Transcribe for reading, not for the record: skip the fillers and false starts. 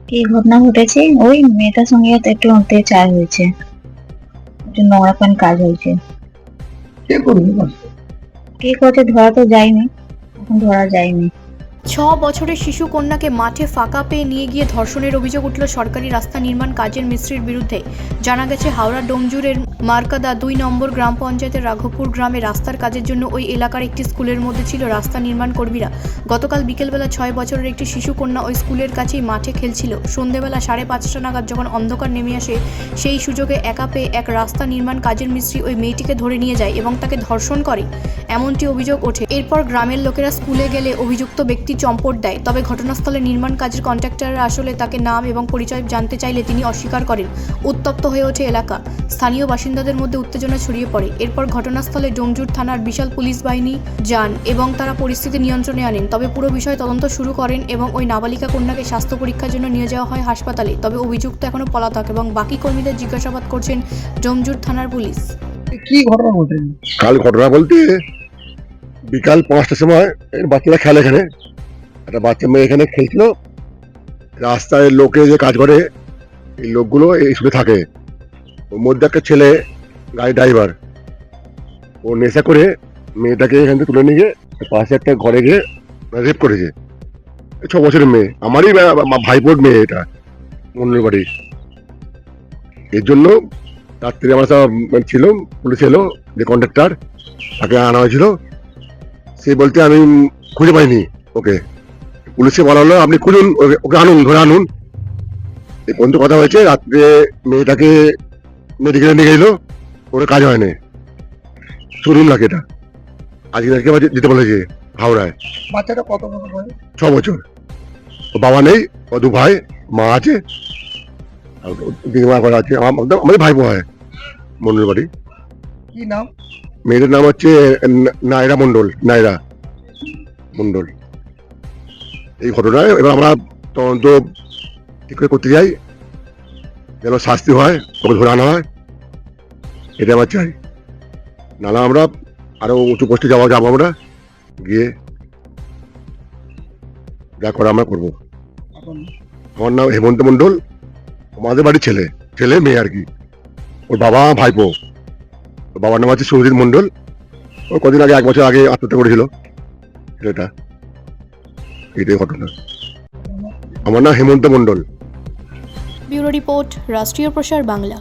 কি ঘটনা ঘটেছে? ওই মেয়েটার সঙ্গে তো একটু অত্যাচার হয়েছে, একটু নোংরাপন কাজ হয়েছে। কে করবে? কে করছে ধরা তো যায়নি, এখন ধরা যায়নি। 6 বছরের শিশু কন্যাকে মাঠে ফাঁকা পেয়ে নিয়ে গিয়ে ধর্ষণের অভিযোগ উঠল সরকারি রাস্তা নির্মাণ কাজের মিস্ত্রির বিরুদ্ধে। জানা গেছে হাওড়া ডোমজুরের মার্কাদা 2 নম্বর গ্রাম পঞ্চায়েতের রাঘবপুর গ্রামে রাস্তার কাজের জন্য ওই এলাকার একটি স্কুলের মধ্যে ছিল রাস্তা নির্মাণ কর্মীরা। গতকাল বিকেলবেলা 6 বছরের একটি শিশু কন্যা ওই স্কুলের কাছেই মাঠে খেলছিল। সন্ধেবেলা 5:30 নাগাদ যখন অন্ধকার নেমে আসে, সেই সুযোগে একা পেয়ে এক রাস্তা নির্মাণ কাজের মিস্ত্রি ওই মেয়েটিকে ধরে নিয়ে যায় এবং তাকে ধর্ষণ করে, এমনটি অভিযোগ ওঠে। এরপর গ্রামের লোকেরা স্কুলে গেলে অভিযুক্ত ব্যক্তি চম্পট দেয়। তবে ঘটনাস্থলে নির্মাণ কাজের কন্ট্রাক্টররা আসলে তাকে নাম এবং পরিচয় জানতে চাইলে তিনি অস্বীকার করেন। উত্তপ্ত হয়ে ওঠে এলাকা। স্থানীয় বাসিন্দাদের মধ্যে উত্তেজনা ছড়িয়ে পড়ে। এরপর ঘটনাস্থলে ডোমজুর থানার বিশাল পুলিশ বাহিনী যান এবং তারা পরিস্থিতি নিয়ন্ত্রণে আনেন। তবে পুরো বিষয়ে তদন্ত শুরু করেন এবং ওই নাবালিকা কন্যাকে স্বাস্থ্য পরীক্ষার জন্য নিয়ে যাওয়া হয় হাসপাতালে। তবে অভিযুক্ত এখনও পলাতক এবং বাকি কর্মীদের জিজ্ঞাসাবাদ করছেন ডোমজুর থানার পুলিশ। কি ঘটনা ঘটেছে? কাল ঘটনা বলতে বিকাল 5টার সময় বাচ্চারা খেলে, এখানে একটা বাচ্চা মেয়ে এখানে খেলছিল। রাস্তায় লোকে যে কাজ করে, এই লোকগুলো এই স্কুলে থাকে। ওর মধ্যে একটা ছেলে গাড়ি ড্রাইভার, ও নেশা করে মেয়েটাকে এখান থেকে তুলে নিয়ে গিয়ে পাশে একটা ঘরে গিয়ে রেপ করেছে। 6 বছরের মেয়ে, আমারই ভাইপোর মেয়ে, এটা মন্ডল বাড়ি। এর জন্য রাত্রে আমার সব ছিল, পুলিশ এলো, যে কন্ট্রাক্টর তাকে আনা হয়েছিল। সে বলতে আমি খুঁজে পাইনি ওকে। পুলিশকে বলা হলো আপনি খুঁজুন, ওকে আনুন, ধরে আনুন। এই পর্যন্ত কথা হয়েছে। রাত্রে মেয়েটাকে মেডিকেলে নিয়ে গেল, ওর কাজ হয়নি। শোরুম লাগে এটা, আজকে আবার যেতে বলেছে হাওড়ায়। বাচ্চাটা কত বছর বয়স? 6 বছর। ও বাবা নেই, ও 2 ভাই, মা আছে, আর দিদিমা করা আছে। আমাদের ভাইপো হয় মন্ডল বাড়ি। কি নাম? মেয়েটার নাম হচ্ছে নায়রা মন্ডল, নায়রা মন্ডল। এই ঘটনায় এবার আমরা তদন্ত ঠিক করে করতে যাই, যেন শাস্তি হয়, ওকে ধরে আনা হয়, এটা আমার চাই। নাহলে আমরা আরো উঁচু পোস্টে যাবো আমরা, গিয়ে যা করা আমরা করবো। আমার নাম হেমন্ত মন্ডল, আমাদের বাড়ির ছেলে ছেলে মেয়ে আর কি। ওর বাবা ভাইপো। ওর বাবার নাম হচ্ছে সুরজিৎ মন্ডল। ও কদিন আগে, 1 বছর আগে আত্মহত্যা করেছিল ছেলেটা। এটাই ঘটনা। আমার নাম হেমন্ত মন্ডল। ব্যুরো রিপোর্ট, রাষ্ট্রীয় প্রসার বাংলা।